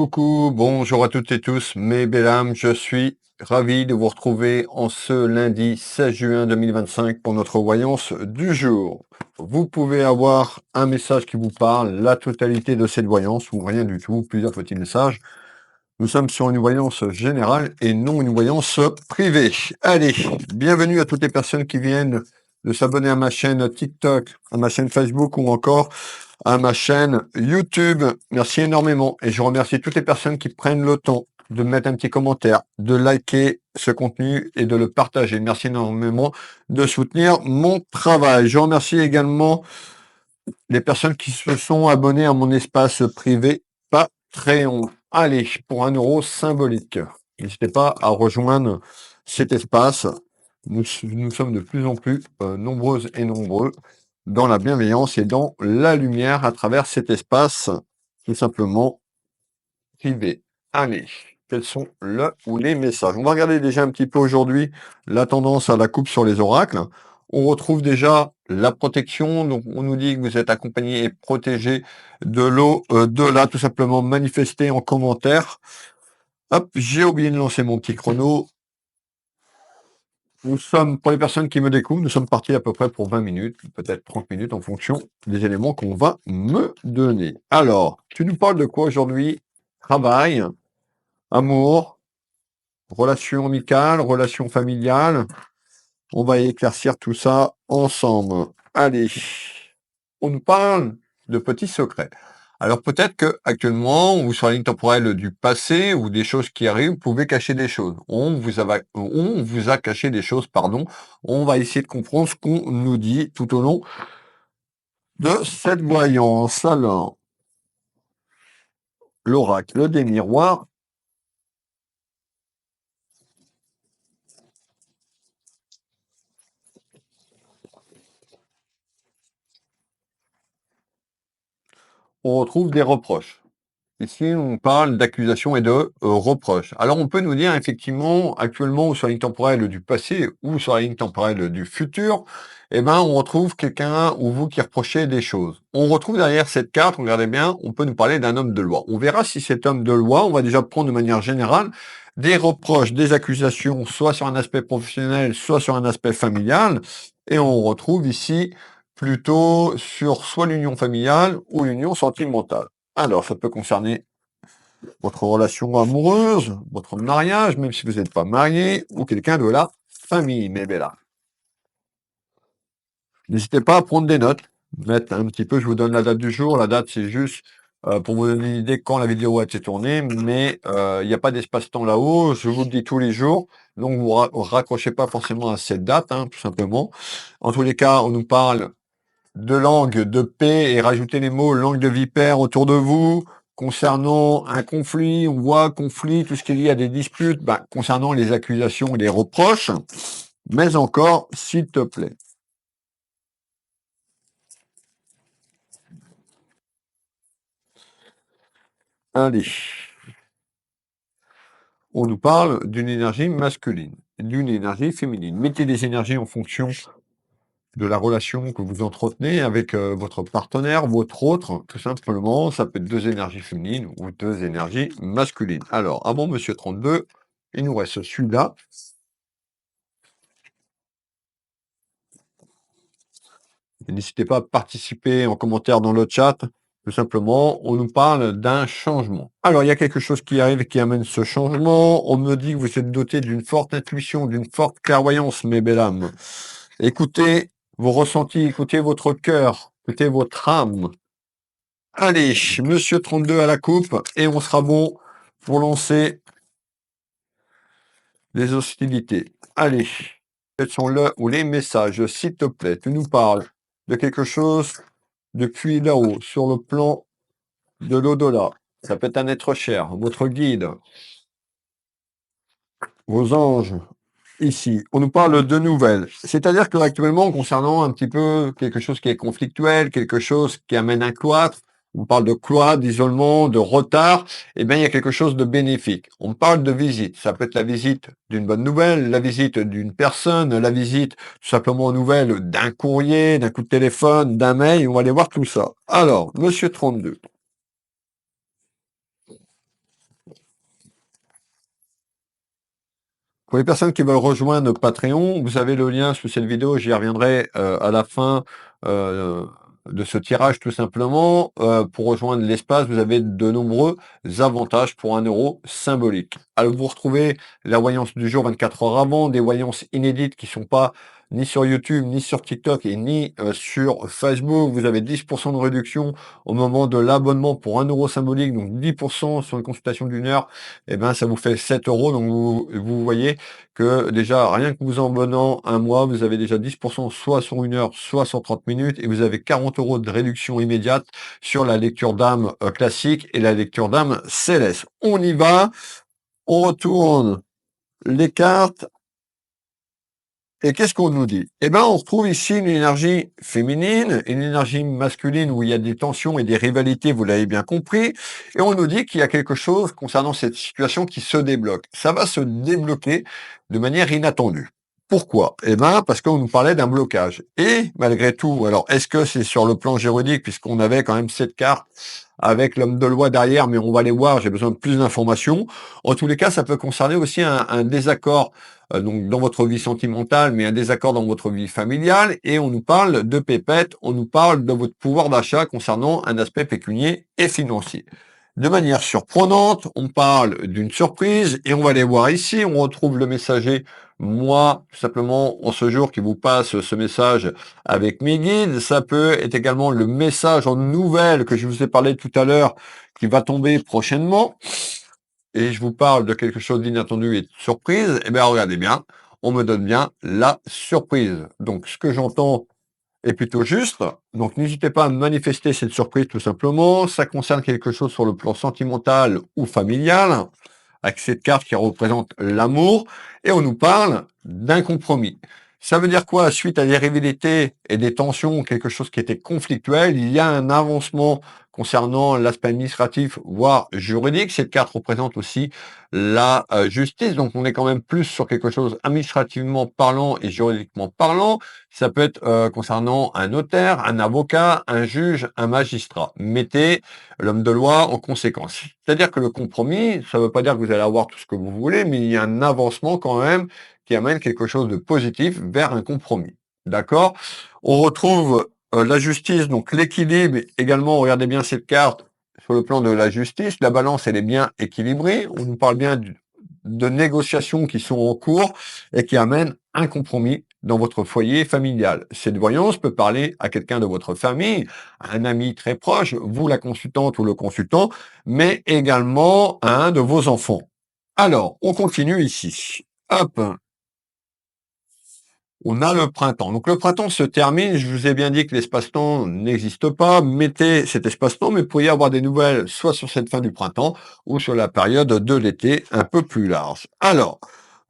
Coucou, bonjour à toutes et tous, mes belles âmes, je suis ravi de vous retrouver en ce lundi 16 juin 2025 pour notre voyance du jour. Vous pouvez avoir un message qui vous parle, la totalité de cette voyance ou rien du tout, plusieurs petits messages. Nous sommes sur une voyance générale et non une voyance privée. Allez, bienvenue à toutes les personnes qui viennent de s'abonner à ma chaîne TikTok, à ma chaîne Facebook ou encore à ma chaîne YouTube. Merci énormément. Et je remercie toutes les personnes qui prennent le temps de mettre un petit commentaire, de liker ce contenu et de le partager. Merci énormément de soutenir mon travail. Je remercie également les personnes qui se sont abonnées à mon espace privé Patreon. Allez, pour 1 € symbolique. N'hésitez pas à rejoindre cet espace. Nous sommes de plus en plus nombreuses et nombreux dans la bienveillance et dans la lumière à travers cet espace tout simplement privé. Allez, quels sont le ou les messages? On va regarder déjà un petit peu aujourd'hui la tendance à la coupe sur les oracles. On retrouve déjà la protection, donc on nous dit que vous êtes accompagné et protégé de l'eau, de là, tout simplement manifesté en commentaire. Hop, j'ai oublié de lancer mon petit chrono. Nous sommes, pour les personnes qui me découvrent, nous sommes partis à peu près pour 20 minutes, peut-être 30 minutes en fonction des éléments qu'on va me donner. Alors, tu nous parles de quoi aujourd'hui? Travail, amour, relations amicales, relations familiales. On va éclaircir tout ça ensemble. Allez, on nous parle de petits secrets. Alors peut-être que actuellement, ou sur la ligne temporelle du passé, ou des choses qui arrivent, vous pouvez cacher des choses. On vous a caché des choses, pardon. On va essayer de comprendre ce qu'on nous dit tout au long de cette voyance. Alors, l'oracle des miroirs. On retrouve des reproches. Ici, on parle d'accusations et de reproches. Alors, on peut nous dire effectivement, actuellement, ou sur la ligne temporelle du passé, ou sur la ligne temporelle du futur, eh ben, on retrouve quelqu'un ou vous qui reprochez des choses. On retrouve derrière cette carte, regardez bien, on peut nous parler d'un homme de loi. On verra si cet homme de loi, on va déjà prendre de manière générale des reproches, des accusations, soit sur un aspect professionnel, soit sur un aspect familial, et on retrouve ici plutôt sur soit l'union familiale ou l'union sentimentale. Alors, ça peut concerner votre relation amoureuse, votre mariage, même si vous n'êtes pas marié, ou quelqu'un de la famille, mes bella. N'hésitez pas à prendre des notes, mettre un petit peu, je vous donne la date du jour. La date, c'est juste pour vous donner une idée quand la vidéo a été tournée, mais il n'y a pas d'espace-temps là-haut, je vous le dis tous les jours, donc vous raccrochez pas forcément à cette date, hein, tout simplement. En tous les cas, on nous parle de langue de paix et rajouter les mots langue de vipère autour de vous. Concernant un conflit, on voit conflit, tout ce qui est lié à des disputes, concernant les accusations et les reproches, mais encore, s'il te plaît. Allez. On nous parle d'une énergie masculine, d'une énergie féminine. Mettez des énergies en fonction de la relation que vous entretenez avec votre partenaire, votre autre, tout simplement. Ça peut être 2 énergies féminines ou 2 énergies masculines. Alors, avant Monsieur 32, il nous reste celui-là. N'hésitez pas à participer en commentaire dans le chat. Tout simplement, on nous parle d'un changement. Alors, il y a quelque chose qui arrive et qui amène ce changement. On me dit que vous êtes doté d'une forte intuition, d'une forte clairvoyance, mes belles âmes. Écoutez vos ressentis, écoutez votre cœur, écoutez votre âme. Allez, Monsieur 32 à la coupe, et on sera bon pour lancer les hostilités. Allez, quels sont le ou les messages, s'il te plaît? Tu nous parles de quelque chose depuis là-haut, sur le plan de l'au-delà. Ça peut être un être cher, votre guide, vos anges, ici. On nous parle de nouvelles. C'est-à-dire que actuellement, concernant un petit peu quelque chose qui est conflictuel, quelque chose qui amène un cloître, on parle de cloître, d'isolement, de retard, eh bien, il y a quelque chose de bénéfique. On parle de visite. Ça peut être la visite d'une bonne nouvelle, la visite d'une personne, la visite tout simplement nouvelle d'un courrier, d'un coup de téléphone, d'un mail. On va aller voir tout ça. Alors, Monsieur 32. Pour les personnes qui veulent rejoindre Patreon, vous avez le lien sous cette vidéo, j'y reviendrai à la fin euh, de ce tirage tout simplement. Pour rejoindre l'espace, vous avez de nombreux avantages pour 1 € symbolique. Alors vous retrouvez la voyance du jour 24 heures avant, des voyances inédites qui sont pas ni sur YouTube, ni sur TikTok et ni sur Facebook. Vous avez 10% de réduction au moment de l'abonnement pour 1 € symbolique, donc 10% sur une consultation d'1 heure, et ben ça vous fait 7 €. Donc vous voyez que déjà, rien que vous en abonnant un mois, vous avez déjà 10% soit sur 1 heure, soit sur 30 minutes, et vous avez 40 € de réduction immédiate sur la lecture d'âme classique et la lecture d'âme céleste. On y va, on retourne les cartes. Et qu'est-ce qu'on nous dit? Eh ben, on retrouve ici une énergie féminine, une énergie masculine où il y a des tensions et des rivalités, vous l'avez bien compris. Et on nous dit qu'il y a quelque chose concernant cette situation qui se débloque. Ça va se débloquer de manière inattendue. Pourquoi? Eh ben, parce qu'on nous parlait d'un blocage. Et malgré tout, alors, est-ce que c'est sur le plan juridique, puisqu'on avait quand même cette carte avec l'homme de loi derrière, mais on va les voir, j'ai besoin de plus d'informations. En tous les cas, ça peut concerner aussi un désaccord donc dans votre vie sentimentale, mais un désaccord dans votre vie familiale, et on nous parle de pépette, on nous parle de votre pouvoir d'achat concernant un aspect pécunier et financier. De manière surprenante, on parle d'une surprise, et on va les voir ici, on retrouve le messager, moi, tout simplement, en ce jour qui vous passe ce message avec mes guides. Ça peut être également le message en nouvelle que je vous ai parlé tout à l'heure, qui va tomber prochainement, et je vous parle de quelque chose d'inattendu et de surprise. Eh bien, regardez bien, on me donne bien la surprise. Donc, ce que j'entends est plutôt juste. Donc, n'hésitez pas à manifester cette surprise tout simplement. Ça concerne quelque chose sur le plan sentimental ou familial, avec cette carte qui représente l'amour, et on nous parle d'un compromis. Ça veut dire quoi? Suite à des rivalités et des tensions, quelque chose qui était conflictuel, il y a un avancement concernant l'aspect administratif, voire juridique. Cette carte représente aussi la justice, donc on est quand même plus sur quelque chose administrativement parlant et juridiquement parlant. Ça peut être concernant un notaire, un avocat, un juge, un magistrat. Mettez l'homme de loi en conséquence. C'est-à-dire que le compromis, ça ne veut pas dire que vous allez avoir tout ce que vous voulez, mais il y a un avancement quand même qui amène quelque chose de positif vers un compromis. D'accord? On retrouve la justice, donc l'équilibre également. Regardez bien cette carte sur le plan de la justice. La balance, elle est bien équilibrée. On nous parle bien de négociations qui sont en cours et qui amènent un compromis dans votre foyer familial. Cette voyance peut parler à quelqu'un de votre famille, à un ami très proche, vous la consultante ou le consultant, mais également à un de vos enfants. Alors, on continue ici. Hop, on a le printemps. Donc le printemps se termine, je vous ai bien dit que l'espace-temps n'existe pas. Mettez cet espace-temps, mais vous pourriez avoir des nouvelles soit sur cette fin du printemps ou sur la période de l'été un peu plus large. Alors,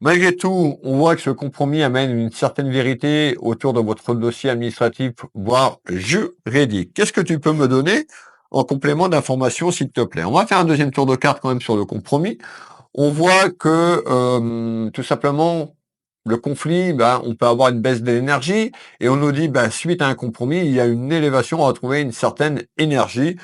malgré tout, on voit que ce compromis amène une certaine vérité autour de votre dossier administratif, voire juridique. Qu'est-ce que tu peux me donner en complément d'informations, s'il te plaît? On va faire un deuxième tour de carte quand même sur le compromis. On voit que tout simplement, le conflit, ben, on peut avoir une baisse de l'énergie, et on nous dit, ben, suite à un compromis, il y a une élévation, on va trouver une certaine énergie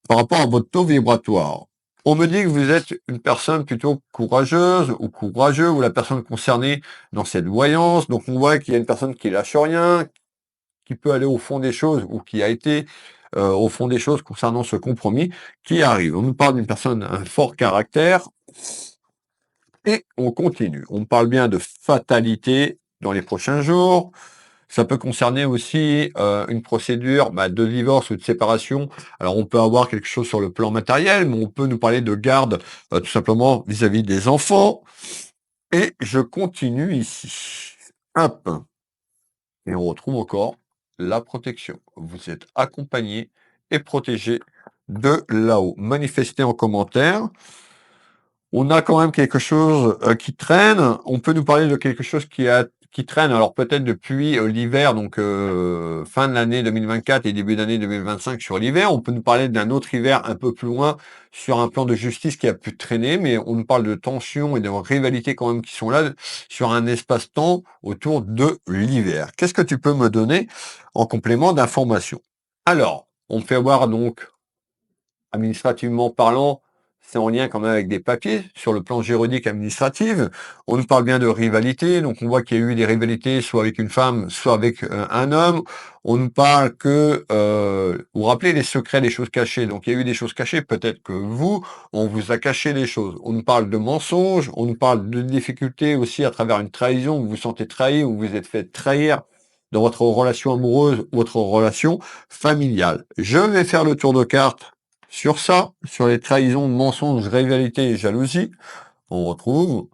par rapport à votre taux vibratoire. On me dit que vous êtes une personne plutôt courageuse ou courageux, ou la personne concernée dans cette voyance. Donc on voit qu'il y a une personne qui lâche rien, qui peut aller au fond des choses, ou qui a été au fond des choses concernant ce compromis qui arrive. On nous parle d'une personne, un fort caractère, et on continue. On parle bien de fatalité dans les prochains jours. Ça peut concerner aussi une procédure de divorce ou de séparation. Alors on peut avoir quelque chose sur le plan matériel, mais on peut nous parler de garde tout simplement vis-à-vis des enfants. Et je continue ici. Hop. Et on retrouve encore la protection. Vous êtes accompagné et protégé de là-haut. Manifestez en commentaire. On a quand même quelque chose qui traîne. On peut nous parler de quelque chose qui traîne, alors peut-être depuis l'hiver, donc fin de l'année 2024 et début d'année 2025 sur l'hiver. On peut nous parler d'un autre hiver un peu plus loin sur un plan de justice qui a pu traîner, mais on nous parle de tensions et de rivalités quand même qui sont là sur un espace-temps autour de l'hiver. Qu'est-ce que tu peux me donner en complément d'information? Alors, on fait voir donc, administrativement parlant, c'est en lien quand même avec des papiers sur le plan juridique administratif. On nous parle bien de rivalité, donc on voit qu'il y a eu des rivalités soit avec une femme, soit avec un homme. On nous parle que, vous vous rappelez les secrets, les choses cachées. Donc il y a eu des choses cachées, peut-être que vous, on vous a caché des choses. On nous parle de mensonges, on nous parle de difficultés aussi à travers une trahison, vous vous sentez trahi ou vous vous êtes fait trahir dans votre relation amoureuse ou votre relation familiale. Je vais faire le tour de carte sur ça, sur les trahisons, mensonges, rivalité et jalousie. On retrouve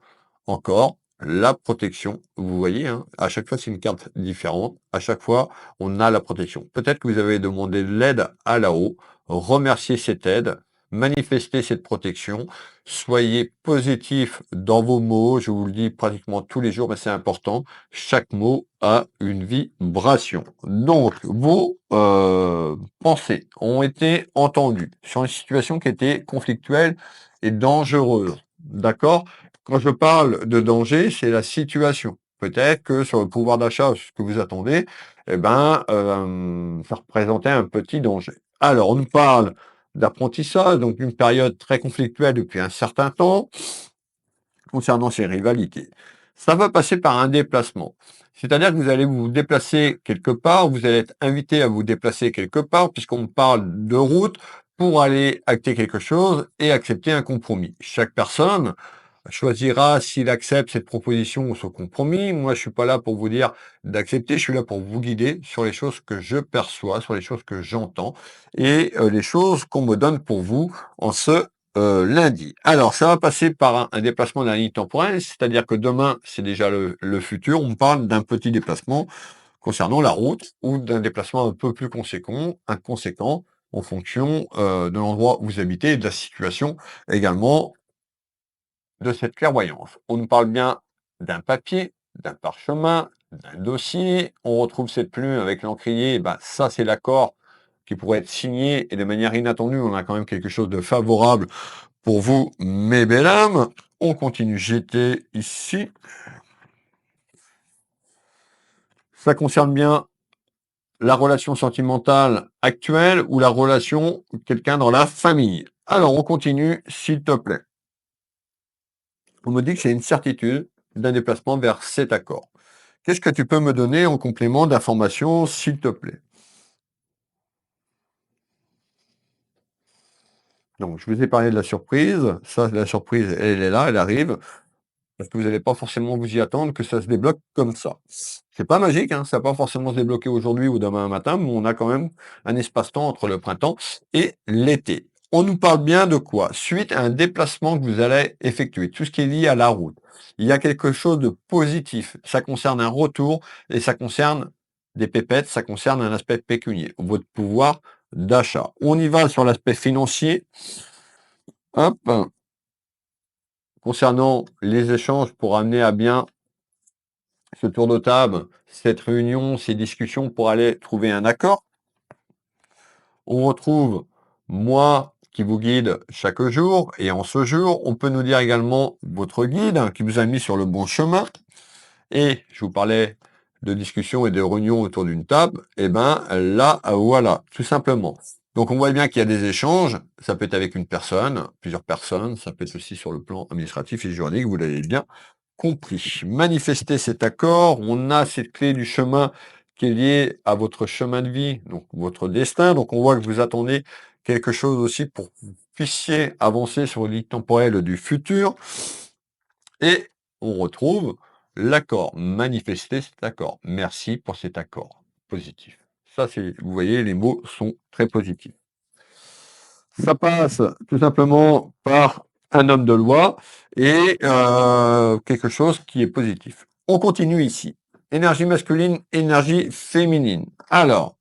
encore la protection. Vous voyez, hein, à chaque fois, c'est une carte différente. À chaque fois, on a la protection. Peut-être que vous avez demandé de l'aide à là-haut. Remerciez cette aide. Manifestez cette protection. Soyez positif dans vos mots. Je vous le dis pratiquement tous les jours, mais c'est important. Chaque mot a une vibration. Donc, vos pensées ont été entendues sur une situation qui était conflictuelle et dangereuse. D'accord? Quand je parle de danger, c'est la situation. Peut-être que sur le pouvoir d'achat, ce que vous attendez, ça représentait un petit danger. Alors, on nous parle d'apprentissage, donc une période très conflictuelle depuis un certain temps concernant ces rivalités. Ça va passer par un déplacement. C'est-à-dire que vous allez vous déplacer quelque part, vous allez être invité à vous déplacer quelque part, puisqu'on parle de route pour aller acter quelque chose et accepter un compromis. Chaque personne choisira s'il accepte cette proposition ou ce compromis. Moi, je suis pas là pour vous dire d'accepter, je suis là pour vous guider sur les choses que je perçois, sur les choses que j'entends et les choses qu'on me donne pour vous en ce lundi. Alors, ça va passer par un déplacement d'un ligne temporelle, c'est-à-dire que demain, c'est déjà le futur. On parle d'un petit déplacement concernant la route ou d'un déplacement un peu plus inconséquent en fonction de l'endroit où vous habitez et de la situation également de cette clairvoyance. On nous parle bien d'un papier, d'un parchemin, d'un dossier. On retrouve cette plume avec l'encrier. Ben, ça, c'est l'accord qui pourrait être signé et de manière inattendue, on a quand même quelque chose de favorable pour vous, mes belles âmes. On continue. J'étais ici. Ça concerne bien la relation sentimentale actuelle ou la relation quelqu'un dans la famille. Alors, on continue, s'il te plaît. On me dit que c'est une certitude d'un déplacement vers cet accord. Qu'est-ce que tu peux me donner en complément d'information, s'il te plaît? Donc, je vous ai parlé de la surprise. Ça, la surprise, elle est là, elle arrive. Parce que vous n'allez pas forcément vous y attendre que ça se débloque comme ça. C'est pas magique, hein, ça va pas forcément se débloquer aujourd'hui ou demain matin, mais on a quand même un espace-temps entre le printemps et l'été. On nous parle bien de quoi? Suite à un déplacement que vous allez effectuer, tout ce qui est lié à la route. Il y a quelque chose de positif. Ça concerne un retour et ça concerne des pépettes, ça concerne un aspect pécunier, votre pouvoir d'achat. On y va sur l'aspect financier. Hop. Concernant les échanges pour amener à bien ce tour de table, cette réunion, ces discussions pour aller trouver un accord. On retrouve moi qui vous guide chaque jour et en ce jour, on peut nous dire également votre guide qui vous a mis sur le bon chemin. Et je vous parlais de discussions et de réunions autour d'une table. Et ben là, voilà, tout simplement. Donc on voit bien qu'il y a des échanges. Ça peut être avec une personne, plusieurs personnes. Ça peut être aussi sur le plan administratif et juridique. Vous l'avez bien compris. Manifester cet accord, on a cette clé du chemin qui est liée à votre chemin de vie, donc votre destin. Donc on voit que vous attendez quelque chose aussi pour que vous puissiez avancer sur le lit temporel du futur. Et on retrouve l'accord. Manifester cet accord. Merci pour cet accord positif. Ça, c'est, vous voyez, les mots sont très positifs. Ça passe tout simplement par un homme de loi et quelque chose qui est positif. On continue ici. Énergie masculine, énergie féminine. Alors,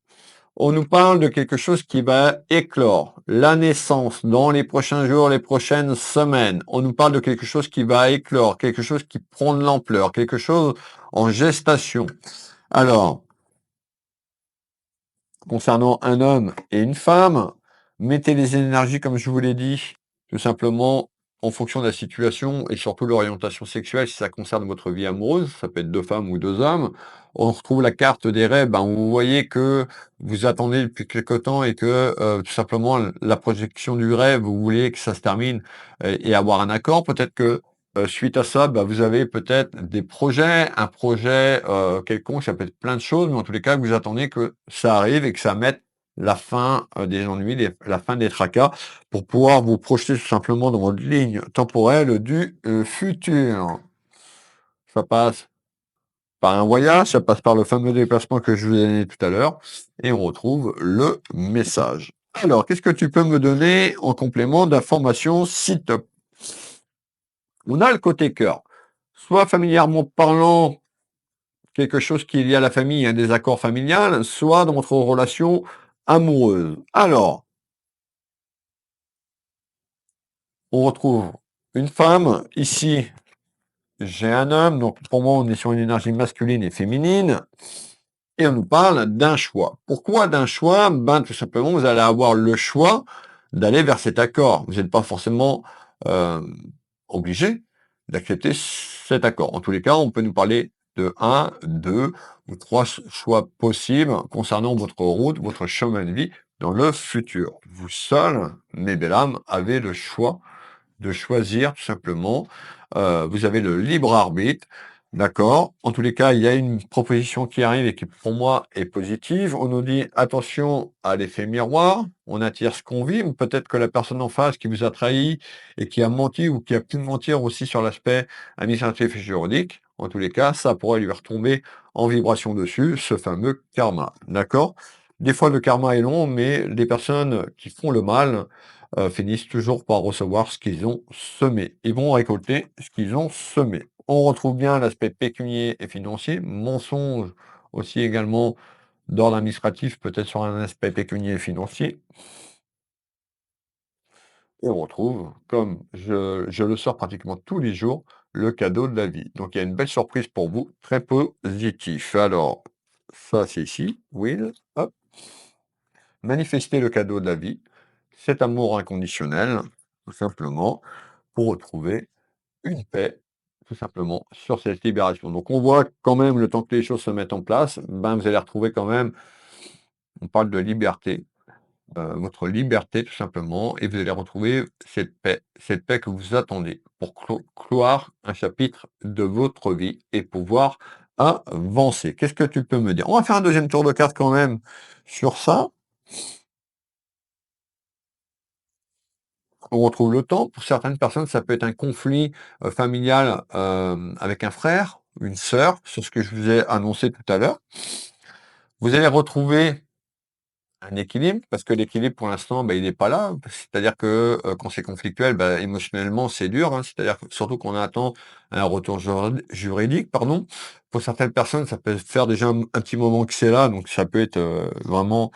on nous parle de quelque chose qui va éclore, la naissance dans les prochains jours, les prochaines semaines. On nous parle de quelque chose qui va éclore, quelque chose qui prend de l'ampleur, quelque chose en gestation. Alors, concernant un homme et une femme, mettez les énergies, comme je vous l'ai dit, tout simplement en fonction de la situation et surtout l'orientation sexuelle, si ça concerne votre vie amoureuse, ça peut être 2 femmes ou 2 hommes. On retrouve la carte des rêves, ben, où vous voyez que vous attendez depuis quelque temps et que, tout simplement la projection du rêve, vous voulez que ça se termine et avoir un accord. Peut-être que, suite à ça, bah, vous avez peut-être des projets, un projet, quelconque, ça peut être plein de choses, mais en tous les cas, vous attendez que ça arrive et que ça mette la fin, des ennuis, la fin des tracas pour pouvoir vous projeter tout simplement dans votre ligne temporelle du, futur. Ça passe par un voyage, ça passe par le fameux déplacement que je vous ai donné tout à l'heure et on retrouve le message. Alors, qu'est-ce que tu peux me donner en complément d'informations, s'il te On a le côté cœur. Soit familièrement parlant, quelque chose qui est lié à la famille, un désaccord familial, soit dans votre relation amoureuse. Alors, on retrouve une femme, ici, j'ai un homme, donc pour moi, on est sur une énergie masculine et féminine, et on nous parle d'un choix. Pourquoi d'un choix? Ben, tout simplement, vous allez avoir le choix d'aller vers cet accord. Vous n'êtes pas forcément euh, obligé d'accepter cet accord. En tous les cas, on peut nous parler de un, deux ou trois choix possibles concernant votre route, votre chemin de vie dans le futur. Vous seul, mes belles âmes, avez le choix de choisir tout simplement. Vous avez le libre arbitre, d'accord? En tous les cas, il y a une proposition qui arrive et qui, pour moi, est positive. On nous dit attention à l'effet miroir, on attire ce qu'on vit. Peut-être que la personne en face qui vous a trahi et qui a menti ou qui a pu mentir aussi sur l'aspect administratif et juridique, en tous les cas, ça pourrait lui retomber en vibration dessus, ce fameux karma, d'accord? Des fois, le karma est long, mais les personnes qui font le mal finissent toujours par recevoir ce qu'ils ont semé. Ils vont récolter ce qu'ils ont semé. On retrouve bien l'aspect pécunier et financier, mensonge aussi également d'ordre administratif, peut-être sur un aspect pécunier et financier. Et on retrouve, comme je le sors pratiquement tous les jours, le cadeau de la vie. Donc il y a une belle surprise pour vous, très positif. Alors, ça c'est ici, Will, hop, manifester le cadeau de la vie, cet amour inconditionnel, tout simplement, pour retrouver une paix, tout simplement, sur cette libération. Donc on voit quand même, le temps que les choses se mettent en place, ben, vous allez retrouver quand même, on parle de liberté, votre liberté tout simplement, et vous allez retrouver cette paix que vous attendez pour clore un chapitre de votre vie et pouvoir avancer. Qu'est-ce que tu peux me dire? On va faire un deuxième tour de carte quand même sur ça. On retrouve le temps. Pour certaines personnes, ça peut être un conflit, familial, avec un frère, une sœur, sur ce que je vous ai annoncé tout à l'heure. Vous allez retrouver un équilibre, parce que l'équilibre pour l'instant, bah, il n'est pas là. C'est-à-dire que, quand c'est conflictuel, bah, émotionnellement, c'est dur, hein. C'est-à-dire que surtout qu'on attend un retour juridique, pardon. Pour certaines personnes, ça peut faire déjà un petit moment que c'est là, donc ça peut être, vraiment,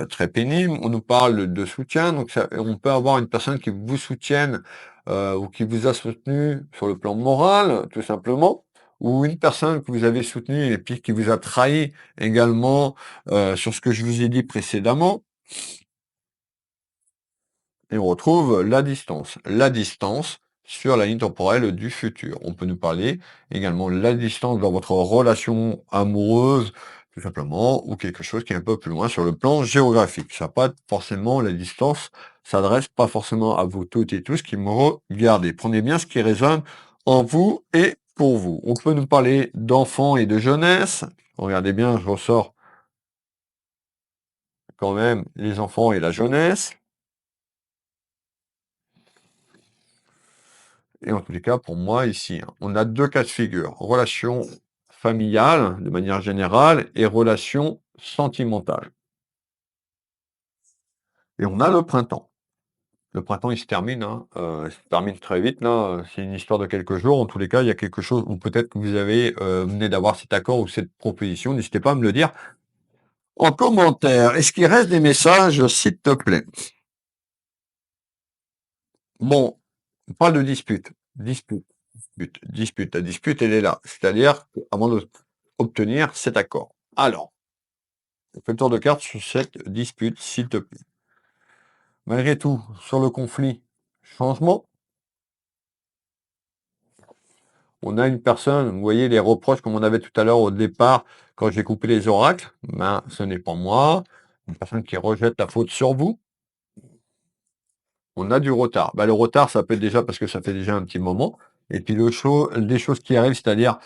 très pénible. On nous parle de soutien, donc ça on peut avoir une personne qui vous soutienne, ou qui vous a soutenu sur le plan moral, tout simplement, ou une personne que vous avez soutenue et puis qui vous a trahi également, sur ce que je vous ai dit précédemment, et on retrouve la distance. La distance sur la ligne temporelle du futur. On peut nous parler également de la distance dans votre relation amoureuse, tout simplement, ou quelque chose qui est un peu plus loin sur le plan géographique. Ça n'a pas forcément, la distance s'adresse pas forcément à vous toutes et tous qui me regardez. Prenez bien ce qui résonne en vous et pour vous. On peut nous parler d'enfants et de jeunesse. Regardez bien, je ressors quand même les enfants et la jeunesse. Et en tous les cas, pour moi, ici, hein, on a 2 cas de figure. Relation familiale, de manière générale, et relation sentimentale. Et on a le printemps. Le printemps, il se termine, hein, il se termine très vite, là, c'est une histoire de quelques jours. En tous les cas, il y a quelque chose ou peut-être que vous avez, venez d'avoir cet accord ou cette proposition. N'hésitez pas à me le dire en commentaire. Est-ce qu'il reste des messages, s'il te plaît? Bon, on parle de dispute. Dispute. La dispute, elle est là. C'est-à-dire avant d'obtenir cet accord. Alors, on fait le tour de carte sur cette dispute, s'il te plaît. Malgré tout, sur le conflit, changement. On a une personne, vous voyez les reproches comme on avait tout à l'heure au départ quand j'ai coupé les oracles, ben, ce n'est pas moi. Une personne qui rejette la faute sur vous. On a du retard. Bah, le retard, ça peut être déjà parce que ça fait déjà un petit moment. Et puis des choses qui arrivent, c'est-à-dire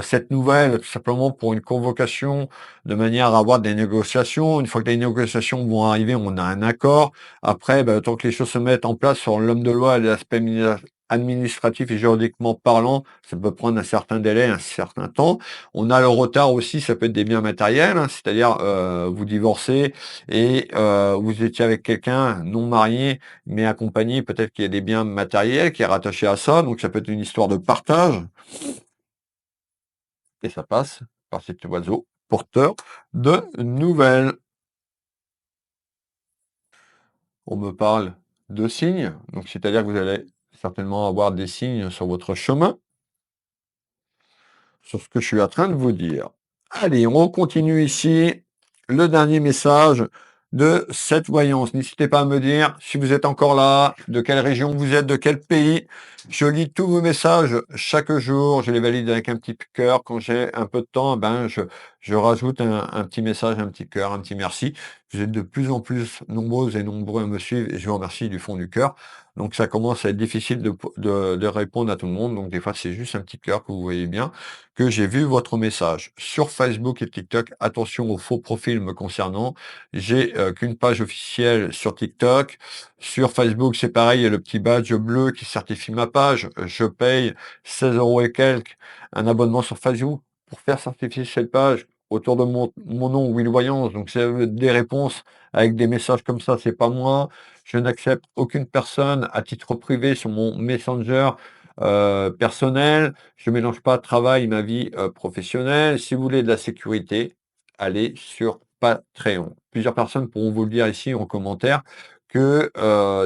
cette nouvelle, tout simplement pour une convocation, de manière à avoir des négociations. Une fois que les négociations vont arriver, on a un accord. Après, bah, tant que les choses se mettent en place sur l'homme de loi et l'aspect administratif et juridiquement parlant, ça peut prendre un certain délai, un certain temps. On a le retard aussi, ça peut être des biens matériels, hein, c'est-à-dire vous divorcez et vous étiez avec quelqu'un non marié, mais accompagné, peut-être qu'il y a des biens matériels qui est rattaché à ça, donc ça peut être une histoire de partage, et ça passe par cet oiseau porteur de nouvelles. On me parle de signes, donc c'est-à-dire que vous allez certainement avoir des signes sur votre chemin, sur ce que je suis en train de vous dire. Allez, on continue ici. Le dernier message de cette voyance. N'hésitez pas à me dire si vous êtes encore là, de quelle région vous êtes, de quel pays. Je lis tous vos messages chaque jour. Je les valide avec un petit cœur. Quand j'ai un peu de temps, ben, je rajoute un petit message, un petit cœur, un petit merci. Vous êtes de plus en plus nombreuses et nombreux à me suivre et je vous remercie du fond du cœur. Donc ça commence à être difficile de répondre à tout le monde. Donc des fois, c'est juste un petit cœur que vous voyez bien que j'ai vu votre message. Sur Facebook et TikTok, attention aux faux profils me concernant. J'ai qu'une page officielle sur TikTok. Sur Facebook, c'est pareil, il y a le petit badge bleu qui certifie ma page. Je paye 16 euros et quelques un abonnement sur Facebook pour faire certifier cette page autour de mon nom, Will Voyance. Donc, c'est des réponses avec des messages comme ça, c'est pas moi. Je n'accepte aucune personne à titre privé sur mon Messenger personnel. Je mélange pas travail, ma vie professionnelle. Si vous voulez de la sécurité, allez sur Patreon. Plusieurs personnes pourront vous le dire ici en commentaire que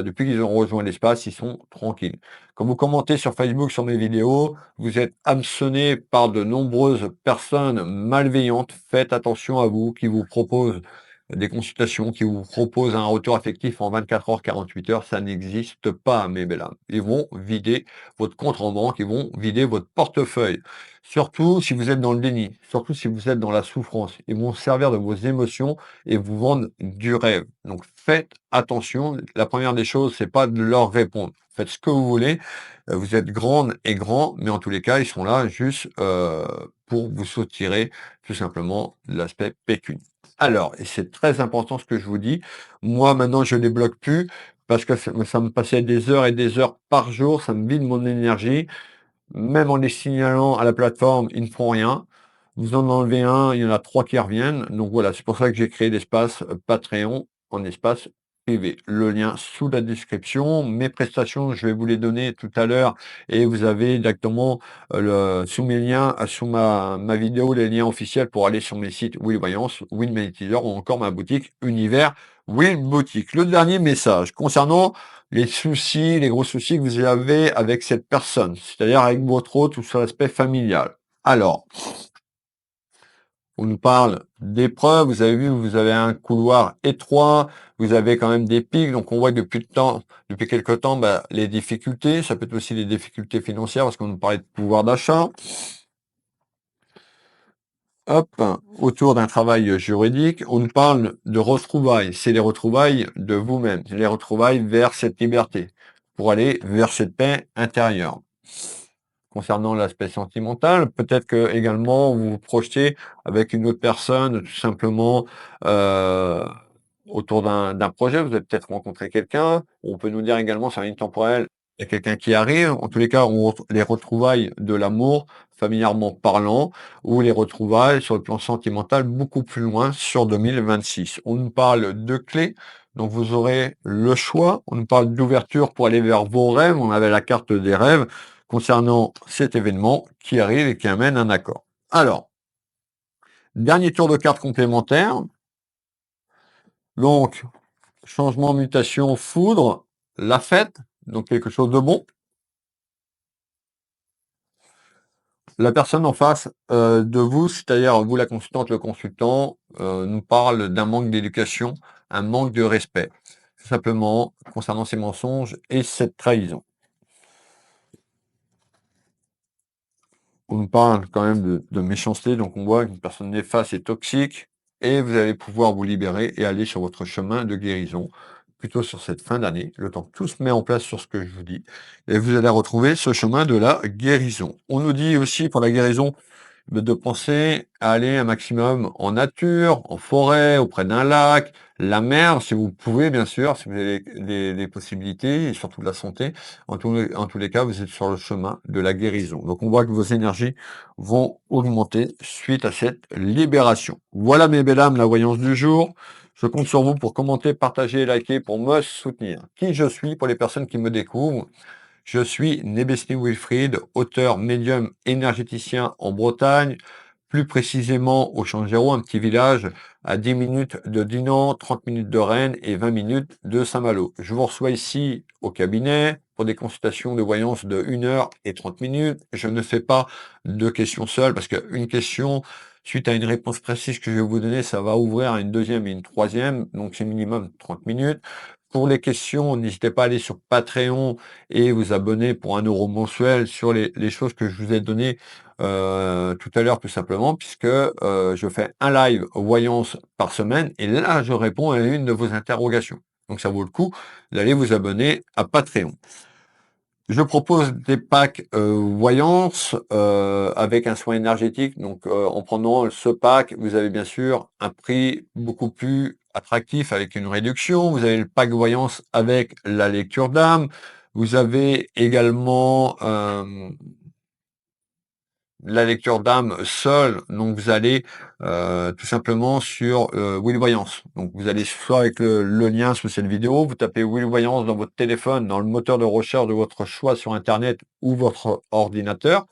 depuis qu'ils ont rejoint l'espace, ils sont tranquilles. Quand vous commentez sur Facebook sur mes vidéos, vous êtes hameçonné par de nombreuses personnes malveillantes. Faites attention à vous qui vous proposent des consultations, qui vous proposent un retour affectif en 24 heures, 48 heures. Ça n'existe pas, mes belles âmes. Ils vont vider votre compte en banque, ils vont vider votre portefeuille. Surtout si vous êtes dans le déni, surtout si vous êtes dans la souffrance. Ils vont servir de vos émotions et vous vendre du rêve. Donc faites attention. La première des choses, c'est pas de leur répondre. Faites ce que vous voulez. Vous êtes grande et grand, mais en tous les cas, ils sont là juste pour vous soutirer tout simplement l'aspect pécuniaire. Alors, et c'est très important ce que je vous dis, moi maintenant je ne les bloque plus parce que ça me passait des heures et des heures par jour, ça me vide mon énergie. Même en les signalant à la plateforme, ils ne font rien. Vous en enlevez un, il y en a 3 qui reviennent. Donc voilà, c'est pour ça que j'ai créé l'espace Patreon en espace privé. Le lien sous la description. Mes prestations, je vais vous les donner tout à l'heure et vous avez directement sous mes liens, sous ma vidéo, les liens officiels pour aller sur mes sites Will Voyance, Will Magnétiseur ou encore ma boutique Univers Will Boutique. Le dernier message concernant les soucis, les gros soucis que vous avez avec cette personne, c'est-à-dire avec votre hôte ou sur l'aspect familial. Alors, on nous parle d'épreuves, vous avez vu, vous avez un couloir étroit, vous avez quand même des pics, donc on voit que depuis quelque temps, bah, les difficultés, ça peut être aussi des difficultés financières, parce qu'on nous parlait de pouvoir d'achat. Hop, autour d'un travail juridique, on nous parle de retrouvailles. C'est les retrouvailles de vous-même, les retrouvailles vers cette liberté, pour aller vers cette paix intérieure. Concernant l'aspect sentimental, peut-être que également vous vous projetez avec une autre personne, tout simplement autour d'un projet. Vous avez peut-être rencontré quelqu'un. On peut nous dire également sur la ligne temporelle, il y a quelqu'un qui arrive. En tous les cas, les retrouvailles de l'amour, familièrement parlant, ou les retrouvailles sur le plan sentimental beaucoup plus loin sur 2026. On nous parle de clés. Donc vous aurez le choix. On nous parle d'ouverture pour aller vers vos rêves. On avait la carte des rêves concernant cet événement qui arrive et qui amène un accord. Alors, dernier tour de carte complémentaire. Donc, changement, mutation, foudre, la fête, donc quelque chose de bon. La personne en face de vous, c'est-à-dire vous la consultante, le consultant, nous parle d'un manque d'éducation, un manque de respect, tout simplement concernant ces mensonges et cette trahison. on nous parle quand même de méchanceté, donc on voit qu'une personne néfaste et toxique, et vous allez pouvoir vous libérer et aller sur votre chemin de guérison, plutôt sur cette fin d'année, le temps que tout se met en place sur ce que je vous dis, et vous allez retrouver ce chemin de la guérison. On nous dit aussi pour la guérison de penser à aller un maximum en nature, en forêt, auprès d'un lac, la mer, si vous pouvez, bien sûr, si vous avez les possibilités et surtout de la santé. En tous les cas, vous êtes sur le chemin de la guérison. Donc, on voit que vos énergies vont augmenter suite à cette libération. Voilà, mes belles âmes, la voyance du jour. Je compte sur vous pour commenter, partager et liker pour me soutenir. Qui je suis pour les personnes qui me découvrent. Je suis Nebesni Wilfried, auteur médium énergéticien en Bretagne, plus précisément au Champ Géraud, un petit village à 10 minutes de Dinan, 30 minutes de Rennes et 20 minutes de Saint-Malo. Je vous reçois ici au cabinet pour des consultations de voyance de 1 heure et 30 minutes. Je ne fais pas de questions seules parce qu'une question, suite à une réponse précise que je vais vous donner, ça va ouvrir à une deuxième et une troisième, donc c'est minimum 30 minutes. Pour les questions, n'hésitez pas à aller sur Patreon et vous abonner pour 1 € mensuel sur les choses que je vous ai données tout à l'heure, tout simplement, puisque je fais un live voyance par semaine et là, je réponds à une de vos interrogations. Donc, ça vaut le coup d'aller vous abonner à Patreon. Je propose des packs voyance avec un soin énergétique. Donc, en prenant ce pack, vous avez bien sûr un prix beaucoup plus attractif avec une réduction. Vous avez le pack voyance avec la lecture d'âme. Vous avez également la lecture d'âme seule, donc vous allez tout simplement sur Will Voyance. Donc vous allez soit avec le lien sous cette vidéo, vous tapez Will Voyance dans votre téléphone, dans le moteur de recherche de votre choix sur Internet ou votre ordinateur.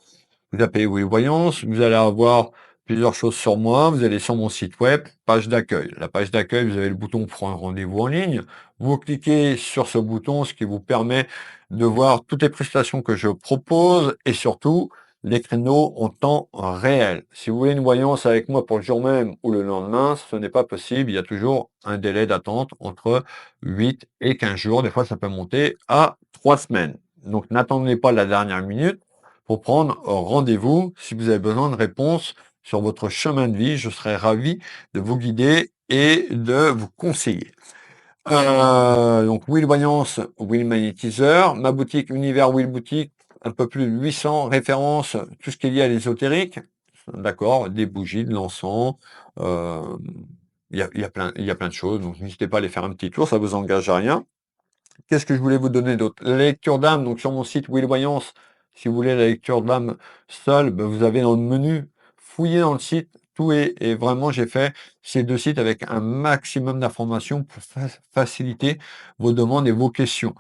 Vous tapez Will Voyance, vous allez avoir plusieurs choses sur moi, vous allez sur mon site web, page d'accueil. La page d'accueil, vous avez le bouton pour un rendez-vous en ligne. Vous cliquez sur ce bouton, ce qui vous permet de voir toutes les prestations que je propose et surtout les créneaux en temps réel. Si vous voulez une voyance avec moi pour le jour même ou le lendemain, ce n'est pas possible. Il y a toujours un délai d'attente entre 8 et 15 jours. Des fois, ça peut monter à 3 semaines. Donc, n'attendez pas la dernière minute pour prendre rendez-vous. Si vous avez besoin de réponses sur votre chemin de vie, je serai ravi de vous guider et de vous conseiller. Donc Will Voyance, Will Magnétiseur, ma boutique Univers Will Boutique, un peu plus de 800 références, tout ce qui est lié à l'ésotérique, d'accord, des bougies, de l'encens, euh, il y a plein de choses, donc n'hésitez pas à aller faire un petit tour, ça vous engage à rien. Qu'est-ce que je voulais vous donner d'autre? La lecture d'âme, donc sur mon site Will Voyance, si vous voulez la lecture d'âme seule, ben, vous avez dans le menu, fouillez dans le site, tout est, et vraiment j'ai fait ces 2 sites avec un maximum d'informations pour faciliter vos demandes et vos questions.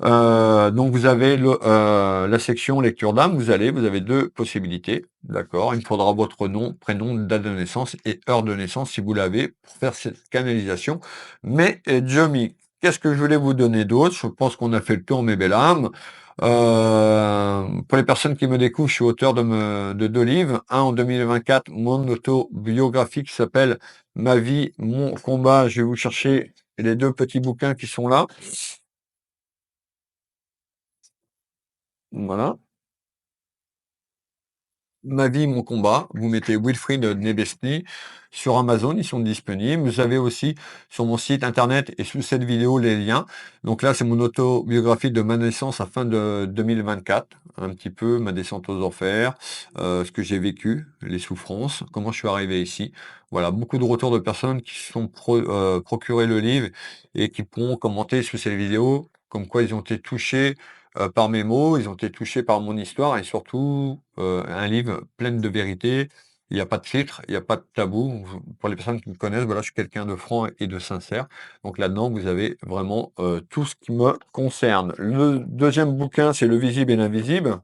Donc vous avez la section lecture d'âme, vous avez 2 possibilités, d'accord? Il me faudra votre nom, prénom, date de naissance et heure de naissance si vous l'avez pour faire cette canalisation. Mais Jomi, qu'est-ce que je voulais vous donner d'autre? Je pense qu'on a fait le tour, mes belles âmes. Pour les personnes qui me découvrent, je suis auteur de 2 livres. Un en 2024, mon autobiographie qui s'appelle Ma vie, mon combat. Je vais vous chercher les 2 petits bouquins qui sont là. Voilà. Ma vie, mon combat. Vous mettez Wilfried Nebesny sur Amazon, ils sont disponibles. Vous avez aussi sur mon site internet et sous cette vidéo les liens. Donc là, c'est mon autobiographie de ma naissance à fin de 2024. Un petit peu ma descente aux enfers, ce que j'ai vécu, les souffrances, comment je suis arrivé ici. Voilà, beaucoup de retours de personnes qui se sont procuré le livre et qui pourront commenter sous cette vidéo, comme quoi ils ont été touchés par mes mots, ils ont été touchés par mon histoire et surtout, un livre plein de vérité. Il n'y a pas de filtre, il n'y a pas de tabou. Pour les personnes qui me connaissent, voilà, je suis quelqu'un de franc et de sincère. Donc là-dedans, vous avez vraiment, tout ce qui me concerne. Le deuxième bouquin, c'est Le visible et l'invisible.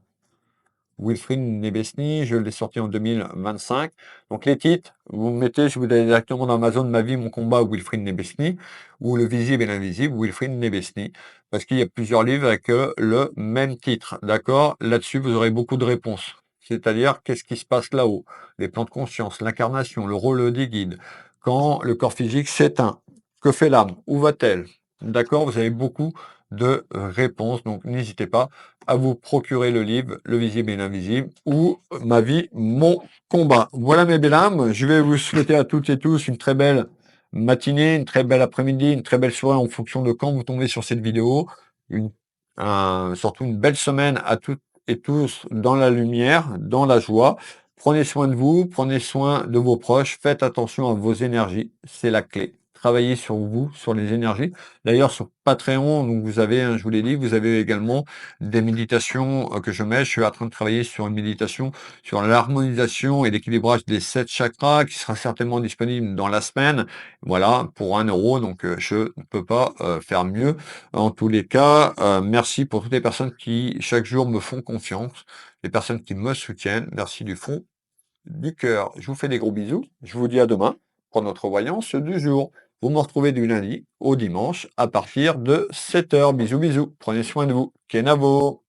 Wilfried Nebesny, je l'ai sorti en 2025. Donc les titres, vous mettez, si vous allez directement dans Amazon, Ma vie, mon combat, Wilfried Nebesny, ou Le visible et l'invisible, Wilfried Nebesny, parce qu'il y a plusieurs livres avec le même titre, d'accord? Là-dessus, vous aurez beaucoup de réponses. C'est-à-dire, qu'est-ce qui se passe là-haut? Les plans de conscience, l'incarnation, le rôle des guides, quand le corps physique s'éteint, que fait l'âme? Où va-t-elle? D'accord? Vous avez beaucoup de réponses, donc n'hésitez pas à vous procurer le livre Le visible et l'invisible ou Ma vie, mon combat. Voilà mes belles âmes, je vais vous souhaiter à toutes et tous une très belle matinée, une très belle après-midi, une très belle soirée en fonction de quand vous tombez sur cette vidéo. Surtout une belle semaine à toutes et tous dans la lumière, dans la joie. Prenez soin de vous, prenez soin de vos proches, faites attention à vos énergies, c'est la clé. Travaillez sur vous, sur les énergies. D'ailleurs, sur Patreon, donc vous avez, je vous l'ai dit, vous avez également des méditations que je mets. Je suis en train de travailler sur une méditation sur l'harmonisation et l'équilibrage des 7 chakras qui sera certainement disponible dans la semaine. Voilà, pour 1 €, donc je ne peux pas faire mieux. En tous les cas, merci pour toutes les personnes qui, chaque jour, me font confiance, les personnes qui me soutiennent. Merci du fond du cœur. Je vous fais des gros bisous. Je vous dis à demain pour notre voyance du jour. Vous me retrouvez du lundi au dimanche à partir de 7 h. Bisous, bisous. Prenez soin de vous. Kenavo.